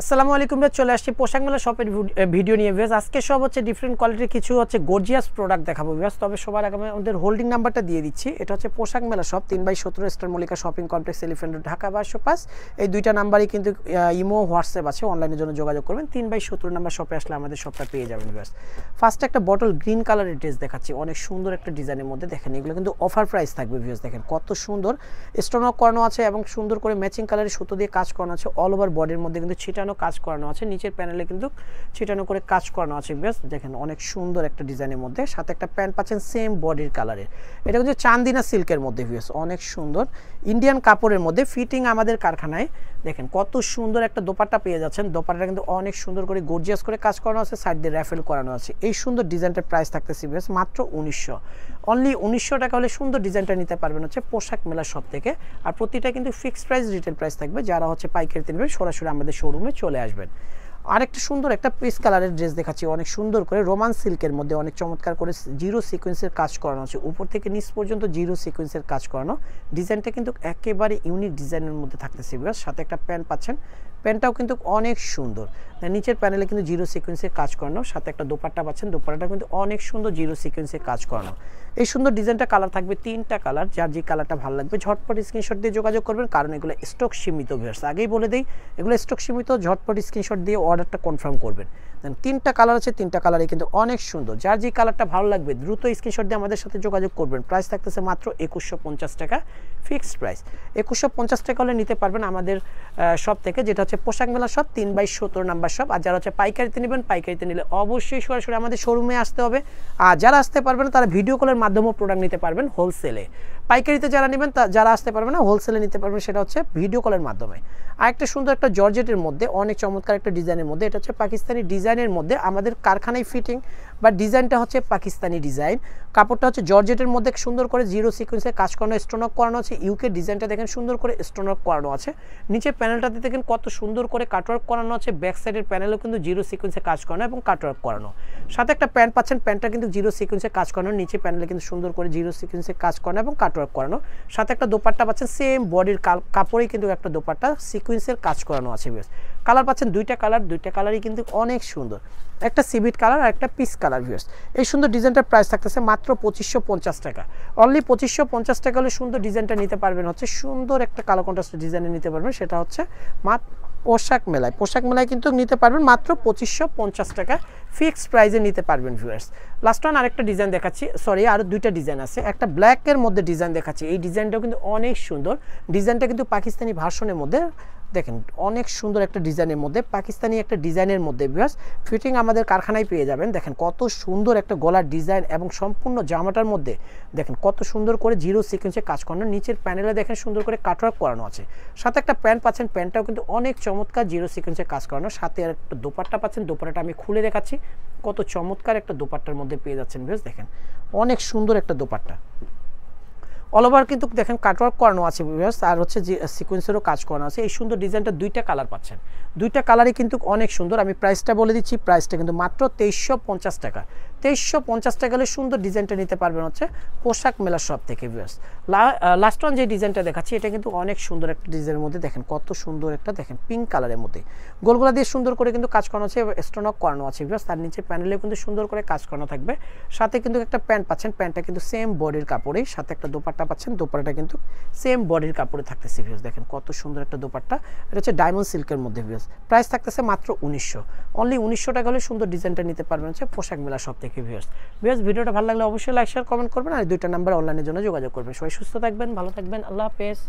আসসালামু আলাইকুম ভাই, চলে আসছি পোশাক মেলা শপের ভিডিও নিয়ে ভিউয়ার্স। আজকে সব হচ্ছে ডিফারেন্ট কোয়ালিটির কিছু হচ্ছে গর্জিয়াস প্রোডাক্ট দেখাবো ভিউয়ার্স। তবে সবার আগে আমাদের হোল্ডিং নাম্বারটা দিয়ে দিচ্ছি। এটা হচ্ছে পোশাক মেলা shop 3/17 star Mallika shopping complex, elephant road, Dhaka 1205। এই দুইটা নাম্বারই কিন্তু ইমো হোয়াটসঅ্যাপ আছে, অনলাইনের জন্য যোগাযোগ করবেন। 3/17 নাম্বার শপে আসলে আমাদের শপটা পেয়ে যাবেন ভিউয়ার্স। ফার্স্টে একটা বটল গ্রিন কালারের ড্রেস দেখাচ্ছি, অনেক সুন্দর একটা ডিজাইনের মধ্যে। দেখেন এগুলো কিন্তু অফার প্রাইস থাকবে ভিউয়ার্স। দেখেন কত সুন্দর স্টোন করানো আছে এবং সুন্দর করে ম্যাচিং কালারের সুতো দিয়ে কাজ করানো আছে। অল ওভার বডির মধ্যে কিন্তু ছিটানো কাজ করানো আছে, নিচের প্যানেলে কিন্তু ছিটানো করে কাজ করানো আছে বেশ। দেখেন অনেক সুন্দর একটা ডিজাইনের মধ্যে, সাথে একটা প্যান্ট পাচ্ছেন সেম বডির কালারের। এটা কিন্তু চান্দিনা সিল্কের মধ্যে ভিউস, অনেক সুন্দর ইন্ডিয়ান কাপড়ের মধ্যে ফিটিং আমাদের কারখানায়। দেখেন কত সুন্দর একটা দোপাট্টা পেয়ে যাচ্ছেন। দোপাট্টাটা কিন্তু অনেক সুন্দর করে গর্জিয়াস করে কাজ করানো আছে, সাইড দিয়ে র্যাফেল করানো আছে। এই সুন্দর ডিজাইনটার প্রাইস থাকতেছে বেশ মাত্র 1900, অনলি 1900 টাকা হলে সুন্দর ডিজাইনটা নিতে পারবেন হচ্ছে পোশাক মেলা শপ থেকে। আর প্রতিটা কিন্তু ফিক্সড প্রাইস, রিটেল প্রাইস থাকবে। যারা হচ্ছে পাইকারিতে নেবেন সরাসরি আমাদের শোরুমে চলে আসবেন। আরেকটা সুন্দর একটা পিস কালারের ড্রেস দেখাচ্ছি, অনেক সুন্দর করে রোমান সিল্কের মধ্যে অনেক চমৎকার করে জিরো সিকোয়েন্সের কাজ করানো আছে। উপর থেকে নিচ পর্যন্ত জিরো সিকোয়েন্সের কাজ করানো। ডিজাইনটা কিন্তু একেবারে ইউনিক ডিজাইনের মধ্যে থাকতেছে, সাথে একটা প্যান্ট পাচ্ছেন। প্যান্টটাও কিন্তু অনেক সুন্দর, নিচের প্যানেলে কিন্তু জিরো সিকোয়েন্সের কাজ করানো, সাথে একটা দোপাট্টা পাচ্ছেন। দোপাট্টাটা কিন্তু অনেক সুন্দর জিরো সিকোয়েন্সের কাজ করানো। এই সুন্দর ডিজাইনটা কালার থাকবে 3টা কালার, যার যে কালারটা ভালো লাগবে ঝটপট স্ক্রিনশট দিয়ে যোগাযোগ করবেন, কারণ এগুলো স্টক সীমিত ভিউয়ার্স। আগেই বলে দেই এগুলো স্টক সীমিত, ঝটপট স্ক্রিনশট দিয়ে অর্ডারটা কনফার্ম করবেন। দেন 3টা কালার আছে, 3টা কালারই কিন্তু অনেক সুন্দর। যার যে কালারটা ভালো লাগবে দ্রুত স্ক্রিনশট দিয়ে আমাদের সাথে যোগাযোগ করবেন। প্রাইস থাকতেছে মাত্র 2150 টাকা, ফিক্সড প্রাইস। 2150 টাকা হলে নিতে পারবেন আমাদের শপ থেকে, যেটা হচ্ছে পোশাক মেলা শপ 3/17 নাম্বার শপ। আর যারা হচ্ছে পাইকারিতে নেবেন, পাইকারিতে নিলে অবশ্যই সরাসরি আমাদের শোরুমে আসতে হবে। আর যারা আসতে পারবেন তারা ভিডিও কলের মাধ্যমেও প্রোডাক্ট নিতে পারবেন হোলসেলে। পাইকারিতে যারা নেবেন, যারা আসতে পারবেন না হোলসেলে নিতে পারবেন, সেটা হচ্ছে ভিডিও কলের মাধ্যমে। আর একটা সুন্দর একটা জর্জেটের মধ্যে অনেক চমৎকার একটা ডিজাইনের মধ্যে, এটা হচ্ছে পাকিস্তানি ডিজাইনের মধ্যে। আমাদের কারখানায় ফিটিং বা ডিজাইনটা হচ্ছে পাকিস্তানি ডিজাইন। কাপড়টা হচ্ছে জর্জেটের মধ্যে সুন্দর করে জিরো সিকোয়েন্সে কাজ করানো, স্টোনক করানো আছে। ইউকে ডিজাইনটা দেখেন সুন্দর করে স্টোনক করানো আছে। নিচের প্যানেলটাতে দেখেন কত সুন্দর করে কাটওয়ার্ক করানো আছে। ব্যাক সাইডের প্যানেলও কিন্তু জিরো সিকোয়েন্সে কাজ করানো এবং কাটওয়ার্ক করানো। সাথে একটা প্যান্ট পাচ্ছেন, প্যান্টটা কিন্তু জিরো সিকোয়েন্সে কাজ করানো, নিচে প্যানেলে কিন্তু সুন্দর করে জিরো সিকোয়েন্সে কাজ করানো এবং কাটওয়ার্ক করানো। সাথে একটা দোপাট্টা পাচ্ছেন, সেম বডির কাপড়েই কিন্তু একটা দোপাট্টা সিকোয়েন্সের কাজ করানো আছে বেশ। কালার পাচ্ছেন 2টা কালার, 2টা কালারই কিন্তু অনেক সুন্দর। একটা সিভিট কালার আর একটা পিস কালার ভিউয়ার্স। এই সুন্দর ডিজাইনটার প্রাইস থাকতেছে মাত্র 2550 টাকা, অনলি 2550 টাকা হলে সুন্দর ডিজাইনটা নিতে পারবেন হচ্ছে। সুন্দর একটা কালো কন্ট্রাস্ট ডিজাইনে নিতে পারবেন, সেটা হচ্ছে পোশাক মেলায় কিন্তু নিতে পারবেন মাত্র 2550 টাকা, ফিক্সড প্রাইসে নিতে পারবেন ভিউয়ার্স। লাস্ট ওয়ান আরেকটা ডিজাইন দেখাচ্ছি, সরি আরও 2টা ডিজাইন আছে। একটা ব্ল্যাকের মধ্যে ডিজাইন দেখাচ্ছি, এই ডিজাইনটাও কিন্তু অনেক সুন্দর। ডিজাইনটা কিন্তু পাকিস্তানি ভার্সনের মধ্যে, দেখেন অনেক সুন্দর একটা ডিজাইনের মধ্যে, পাকিস্তানি একটা ডিজাইনের মধ্যে ভিউয়ার্স। ফিটিং আমাদের কারখানায় পেয়ে যাবেন। দেখেন কত সুন্দর একটা গলার ডিজাইন এবং সম্পূর্ণ জামাটার মধ্যে দেখেন কত সুন্দর করে জিরো সিকোয়েন্সে কাজ করানো। নিচের প্যানেলে দেখেন সুন্দর করে কাটওয়ার্ক করানো আছে। সাথে একটা প্যান্ট পাচ্ছেন, প্যান্টটাও কিন্তু অনেক চমৎকার জিরো সিকোয়েন্সে কাজ করানো। সাথে আর একটা দোপাট্টা পাচ্ছেন, দোপাট্টাটা আমি খুলে দেখাচ্ছি। কত চমৎকার একটা দোপাট্টার মধ্যে পেয়ে যাচ্ছেন ভিউয়ার্স। দেখেন অনেক সুন্দর একটা দোপাট্টা, অল ওভার কিন্তু দেখেন কাটওয়ার্ক করানো আছে ভিউয়ার্স, আর হচ্ছে যে সিকোয়েন্সেরও কাজ করানো আছে। এই সুন্দর ডিজাইনটা 2টা কালার পাচ্ছেন, 2টা কালারই কিন্তু অনেক সুন্দর। আমি প্রাইসটা বলে দিচ্ছি, প্রাইসটা কিন্তু মাত্র 2350 টাকা। 2350 টাকা হলে সুন্দর ডিজাইনটা নিতে পারবেন হচ্ছে পোশাক মেলা শপ থেকে ভিউয়ার্স। লাস্ট ওয়ান যে ডিজাইনটা দেখাচ্ছি, এটা কিন্তু অনেক সুন্দর একটা ডিজাইনের মধ্যে। দেখেন কত সুন্দর একটা, দেখেন পিঙ্ক কালারের মধ্যে গোলগোলা দিয়ে সুন্দর করে কিন্তু কাজ করানো আছে, স্টোনক করানো আছে ভিউয়ার্স। তার নিচে প্যানেলে কিন্তু সুন্দর করে কাজ করানো থাকবে। সাথে কিন্তু একটা প্যান্ট পাচ্ছেন, প্যান্টটা কিন্তু সেম বডির কাপড়েই। সাথে একটা দোপাট্টা পাচ্ছেন, দোপাট্টাটা কিন্তু সেম বডির কাপড়ে থাকতেছে ভিউয়ার্স। দেখেন কত সুন্দর একটা দোপাট্টা, এটা হচ্ছে ডায়মন্ড সিল্কের মধ্যে ভিউয়ার্স। প্রাইস থাকতেছে মাত্র 1900, অনলি 1900 টাকা হলে সুন্দর ডিজাইনটা নিতে পারবেন হচ্ছে পোশাক মেলা শপ থেকে ভিউয়ার্স। ভিডিওটা ভালো লাগলে অবশ্যই লাইক শেয়ার কমেন্ট করবেন, আর 2টা নাম্বার অনলাইনের জন্য যোগাযোগ করবেন। সবাই সুস্থ থাকবেন, ভালো থাকবেন, আল্লাহ হাফেজ।